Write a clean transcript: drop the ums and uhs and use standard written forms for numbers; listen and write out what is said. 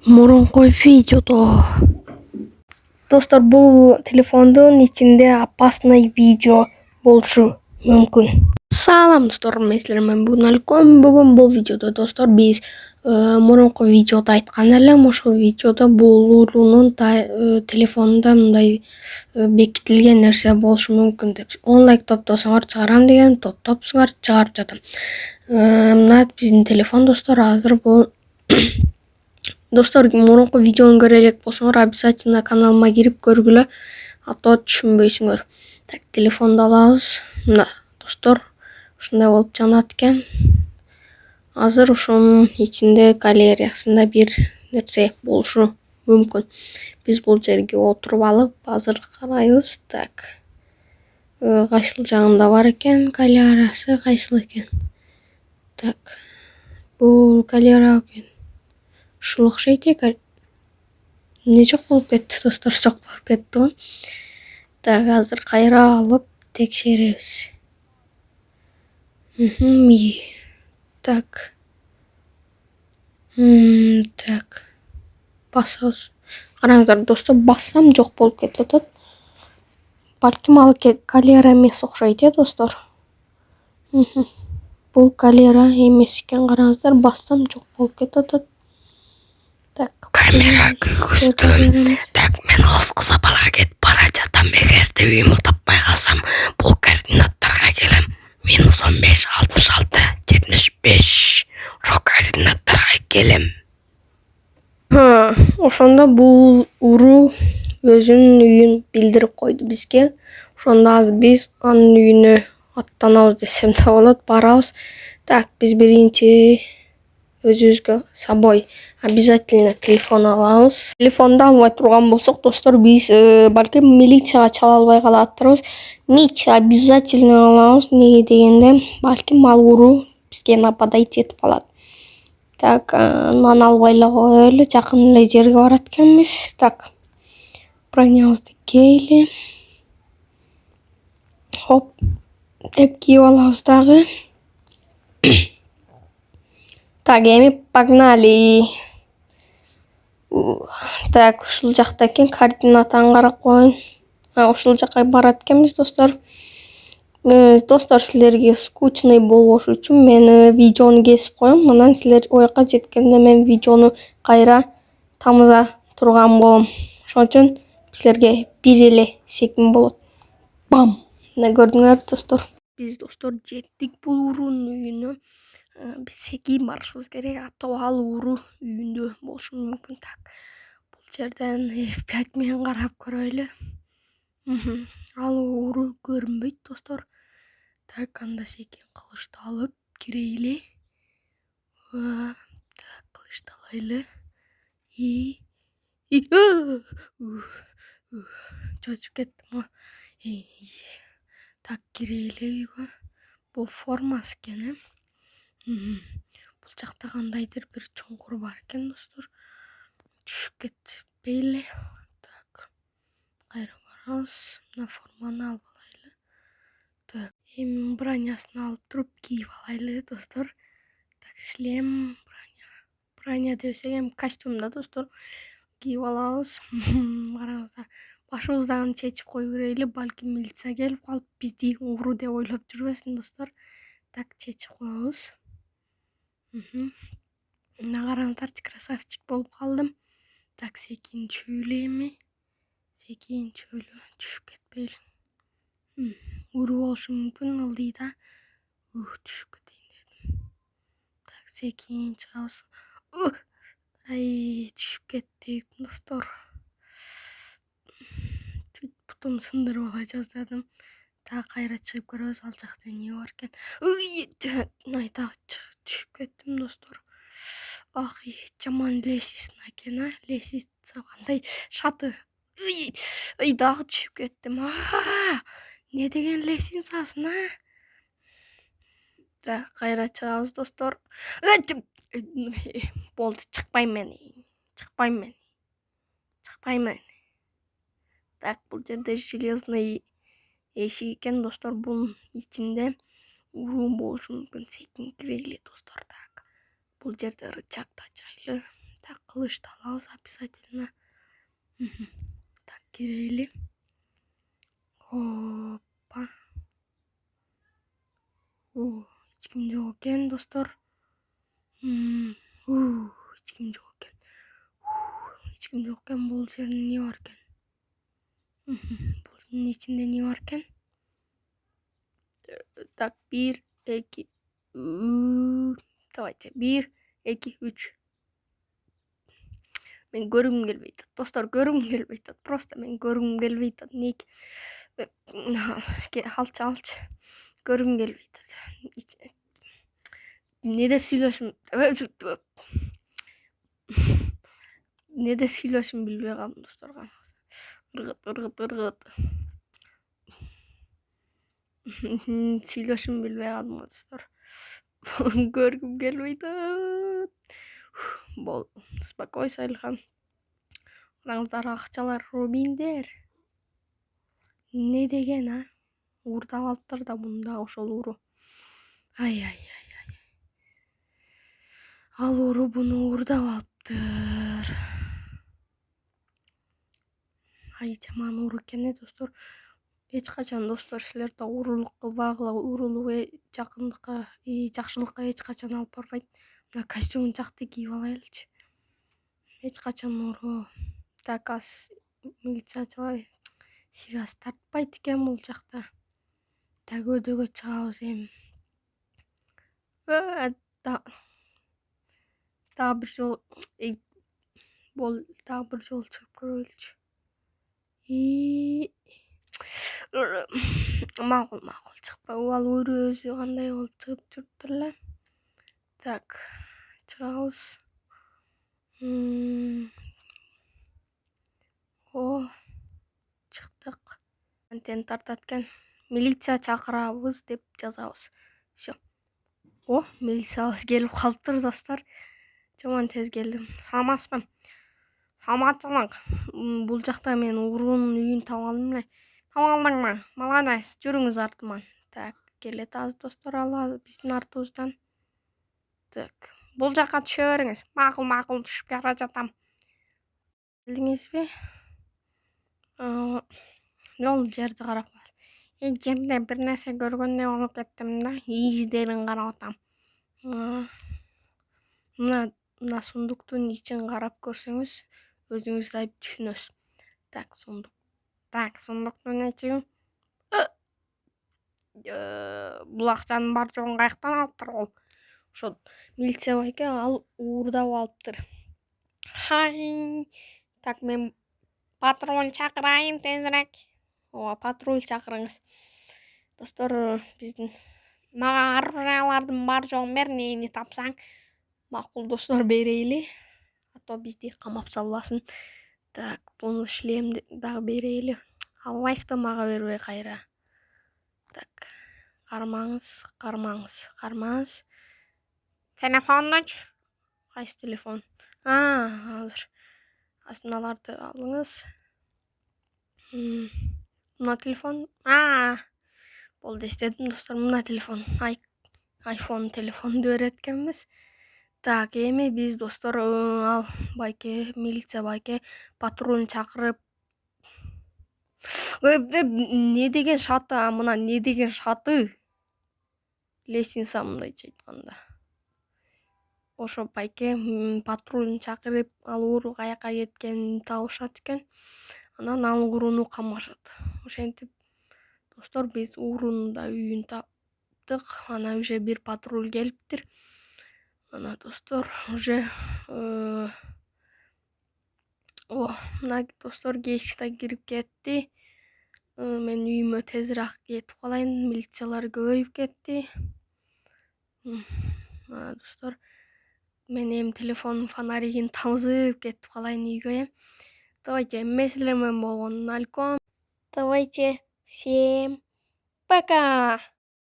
Мурунку видеодо достор бул телефондун ичинде опасный видео болушу мүмкүн. Салам достор, мен силер менен бүгүн бул видеодо достор биз мурунку видеодо айткан элем, ошол видеодо бул уурунун телефонунда мындай бекитилген нерсе болушу мүмкүн деп. 10 лайк топтосоңор чыгарам деген, топтопсуңар, чыгарып жатам. Мына биздин телефон достор, азыр бул достор, мурунку видеону көрө элек болсоңор, обязательно каналыма кирип көргүлө, а то түшүнбөйсүңөр. Так, телефонду алабыз. Мына достор, ушундай болуп жанат экен. Азыр ошонун ичинде галереясында бир нерсе болушу мүмкүн. Биз бул жерге отуруп алып, азыр карайбыз. Так, кайсыл жагында бар экен галереясы, кайсыл экен? Так, бул галерея экен. Ушул окшойт экен. Эмне жок болуп кетти достор, жок болуп кетти го. Так, азыр кайра алып текшеребиз. Так. Так. Басабыз. Караңыздар достор, бассам жок болуп кетип атат. Балким ал галерея эмес окшойт достор. Бул галерея эмес экен, караңыздар, бассам жок болуп кетип атат. Так, камера күйгүздү. Так, мен алыскы сапарга кетип бара жатам. Эгерде үйүмө таппай калсам, бул координаттарга келем. -15 66 75. Ошол координаттарга келем. Ошондо бул уруу өзүнүн үйүн билдирип койду бизге. Ошондо азыр биз анын үйүнө аттанабыз десем да болот, барабыз. Так, биз биринчи өзүбүзгө собой обязательно телефон алабыз. Телефонду албай турган болсок, достор, биз балким милицияга чала албай калатырбыз. Мич обязательно алабыз. Неге дегенде, балким ал уруу бизге нападать этип калат. Так, анан албай эле коелу, жакын эле жерге барат экенбиз. Так, бронябызды кийели. Хоп, деп кийип алабыз дагы. Так, эми погнали. Так, ушул жакта экен, координатаны карап коеюн. Ушул жака барат экенбиз достор. Достор, силерге скучный болбошу үчүн мен видеону кесип коем. Анан силер ояка жеткенде мен видеону кайра тамыза турган болом. Ошон үчүн силерге бир эле секинд болот. Бам! Мына көрдүңөр достор. Биз достор жеттик бул уруунун үйүнө. Биз секиин барышыбыз керек, а то ал уруу үйүндө болушу мүмкүн. Так, бул жерден F5 менен карап көрөлү. Ал уруу көрүнбөйт достор. Так, анда секин кылычты алып кирейли. Так, кылычты алайлы. Чочуп кеттим. Так, кирейли үйгө. Бул формасы экен, Бул жакта кандайдыр бир чуңкур бар экен достор. Түшүп кетпейли. Так, кайра барабыз. Мына форманы алып алайлы. Так, эми бронясын алып туруп кийип алайлы достор. Так, шлем, броня десек эми костюм да достор. Кийип алабыз. Караңыздар, башыбыздагы чечип коюп берели, балким милиция келип калып бизди уруу деп ойлоп жүрбөсүн достор. Так, чечип коебуз. Мына караңыздарчы, красавчик болуп калдым. Так, секин чүйлү эми. Секин чүйлү, түшүп кетпейли. Уруу болушу мүмкүн, ылдыйда. Түшүп кетейин дедим. Так, секин чыгабыз. Түшүп кеттик достор. Чуть бутум сындырып ала жаздадым. Так, кайра чыгып көрөбүз, ал жакта эмне бар экен. Түшүп кеттим достор. Жаман лестница экен, лестница кандай шаты. Дагы түшүп кеттим. Не деген лестницасын, Так, кайра чыгабыз достор. Болду, чыкпайм мен. Так, бул жерде железный эшик экен достор. Бунун ичинде уруу болушу мүмкүн. Секин кирейли достор. Так, бул жерде рычаг да жайлы. Так, кылычты алабыз обязательно. Так, кирели. Опа. Эч ким жок экен, достор. Эч ким жок экен. Эч ким жок экен. Бул жерде эмне бар экен? Bunun içinde ne varken? Так, 1, 2, давайте, 1, 2, 3. Мен көргүм келбей атат. Достор, көргүм келбей атат. Просто мен көргүм келбей атат. Алчы. Көргүм келбей атат. Не деп сүйлөшүм? Не деп сүйлөшүм билбей калдым, достор. Ыргыт. Сүйлөшүм билбей калдым, достор. Көргүм келбей атат. Бол, успокойся, Илхан. Караңыздар, акчалар рубиндер. Не деген, а? Уурдап алыптыр да мында ошол ууру. Ай. Ал ууру буну уурдап алыптыр. Ай, жаман ууру экен, достор. Эч качан, достор, силер да уурулук кылбагыла. Уурулук жакындыкка, жакшылыкка эч качан алып барбайт. Мына костюм жакты кийип алайлычы. Эч качан ууру. Так, милициячылар связь тартпайт экен бул жакта. Так, өйдөгө чыгабыз эми. Дагы бир жолу чыгып көрөлүчү. Макул чыкпай. Ал өрү өзү кандай болуп чыгып жүрүптүр эле. Так, чыгабыз. Чыктык. Антен тартат экен. Милиция чакырабыз деп жазабыз. Всё. Милициябыз келип калыптыр, достор. Жаман тез келдим. Саламатсызбы? Саламатчылык. Бул жакта мен уурунун үйүн таап алдым эле. Таап алдыңбы? Молодец. Жүрүңүз артыман. Так, келет азыр, достор, ал биздин артыбыздан. Так, бул жака түшө бериңиз. Макул түшүп бара жатам. Келдиңизби? Жол жерди карап. Жерде бир нерсе көргөндөй болуп кеттим да. Издерин карап атам. Мына сундуктун ичин карап көрсөңүз, өзүңүз да түшүнөсүз. Так, сундуктун ичи. Бул акчанын бар жоогун каяктан алыптыр ол? Ошо милиция байке ал уурдап алыптыр. Так, мен патруль чакырайын тезирээк. Ооба, патруль чакырыңыз. Достор, биздин мага оружиялардын бар жогун бер, нени тапсаң. Макул, достор, берейли. А то бизди камап салбасын. Так, буну шлемди дагы берейли. Албайсызбы мага бербей кайра? Так, кармаңыз. Телефондучу? Кайсы телефон? Азыр. Мыналарды алыңыз. Мына телефон. Болду, эстедим, достор. Мына телефон. Айфон телефонду берет экенбиз. Так, эми биз, достор, ал байке, милиция байке патруль чакырып. Не деген шаты? Мына не деген шаты? Лестница, мындайча айтканда. Ошо байке патруль чакырып, ал ууру каяка кеткенин табышат экен. Анан ал ууруну камашат. Ошентип, достор, биз уурунун да үйүн таптык. Ана уже бир патруль келиптир. Ана, достор, уже мына, достор, кечте кирип кетти. Мен үйүмө тезирээк кетип калайын. Милициялар көбөйүп кетти. Достор, мен эми телефондун фонаригин табызып кетип калайын үйгө. Давайте, мен силер менен болгондон алком. Давайте, всем пока.